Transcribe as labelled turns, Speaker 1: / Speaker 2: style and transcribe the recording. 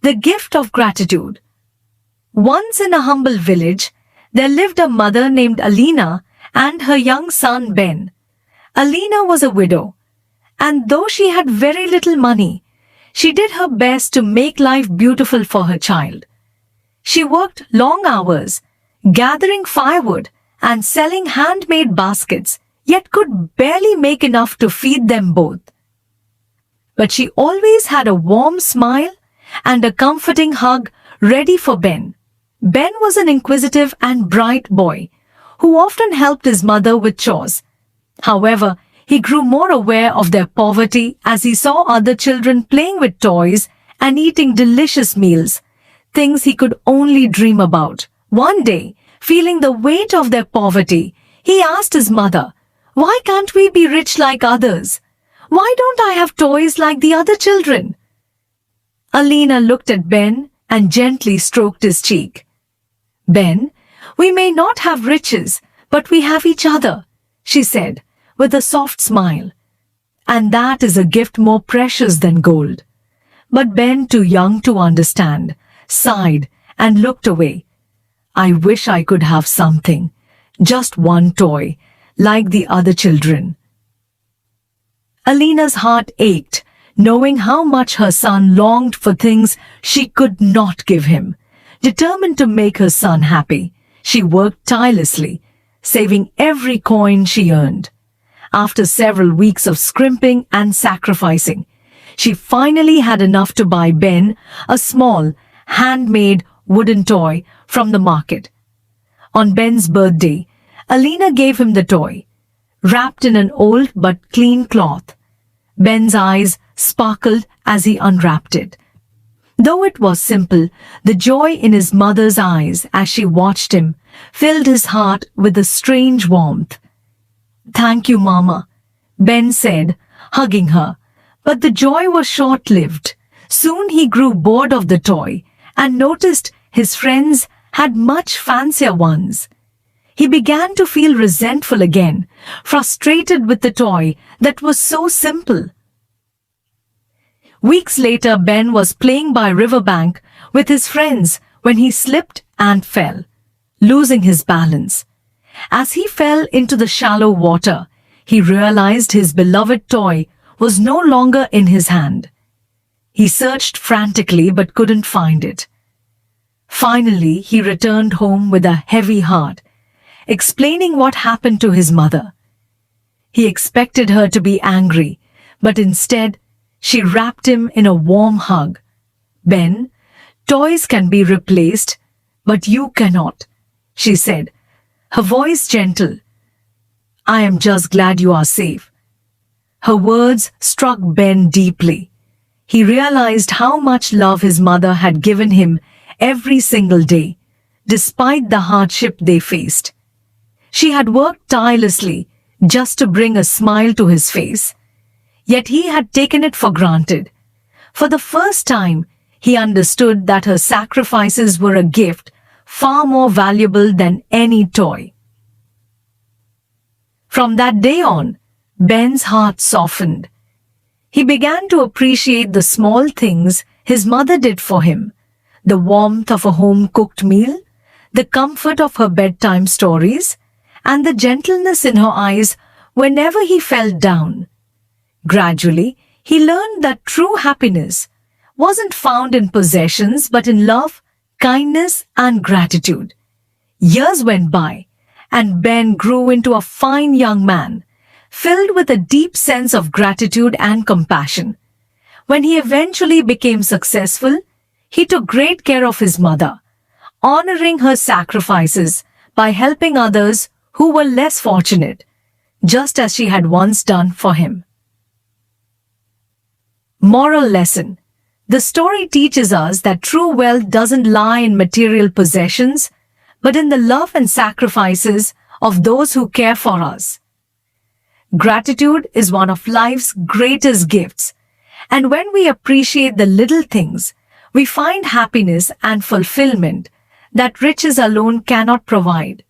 Speaker 1: The gift of gratitude. Once in a humble village, there lived a mother named Alina and her young son Ben. Alina was a widow, and though she had very little money, she did her best to make life beautiful for her child. She worked long hours, gathering firewood and selling handmade baskets, yet could barely make enough to feed them both. But she always had a warm smile and a comforting hug ready for Ben. Ben was an inquisitive and bright boy who often helped his mother with chores. However, he grew more aware of their poverty as he saw other children playing with toys and eating delicious meals, things he could only dream about. One day, feeling the weight of their poverty, he asked his mother, "Why can't we be rich like others? Why don't I have toys like the other children?" Alina looked at Ben and gently stroked his cheek. "Ben, we may not have riches, but we have each other," she said, with a soft smile. "And that is a gift more precious than gold." But Ben, too young to understand, sighed and looked away. "I wish I could have something, just one toy, like the other children." Alina's heart ached, knowing how much her son longed for things she could not give him. Determined to make her son happy, she worked tirelessly, saving every coin she earned. After several weeks of scrimping and sacrificing, she finally had enough to buy Ben a small, handmade wooden toy from the market. On Ben's birthday, Alina gave him the toy, wrapped in an old but clean cloth. Ben's eyes sparkled as he unwrapped it. Though it was simple, the joy in his mother's eyes as she watched him filled his heart with a strange warmth. "Thank you, Mama," Ben said, hugging her. But the joy was short-lived. Soon he grew bored of the toy and noticed his friends had much fancier ones. He began to feel resentful again, frustrated with the toy that was so simple. Weeks later, Ben was playing by a riverbank with his friends when he slipped and fell, losing his balance. As he fell into the shallow water, he realized his beloved toy was no longer in his hand. He searched frantically but couldn't find it. Finally, he returned home with a heavy heart, explaining what happened to his mother. He expected her to be angry, but instead, she wrapped him in a warm hug. "Ben, toys can be replaced, but you cannot," she said, her voice gentle. "I am just glad you are safe." Her words struck Ben deeply. He realized how much love his mother had given him every single day, despite the hardship they faced. She had worked tirelessly just to bring a smile to his face. Yet he had taken it for granted. For the first time, he understood that her sacrifices were a gift far more valuable than any toy. From that day on, Ben's heart softened. He began to appreciate the small things his mother did for him, the warmth of a home-cooked meal, the comfort of her bedtime stories, and the gentleness in her eyes whenever he felt down. Gradually, he learned that true happiness wasn't found in possessions but in love, kindness, and gratitude. Years went by, and Ben grew into a fine young man, filled with a deep sense of gratitude and compassion. When he eventually became successful, he took great care of his mother, honoring her sacrifices by helping others who were less fortunate, just as she had once done for him. Moral lesson. The story teaches us that true wealth doesn't lie in material possessions, but in the love and sacrifices of those who care for us. Gratitude is one of life's greatest gifts, and when we appreciate the little things, we find happiness and fulfillment that riches alone cannot provide.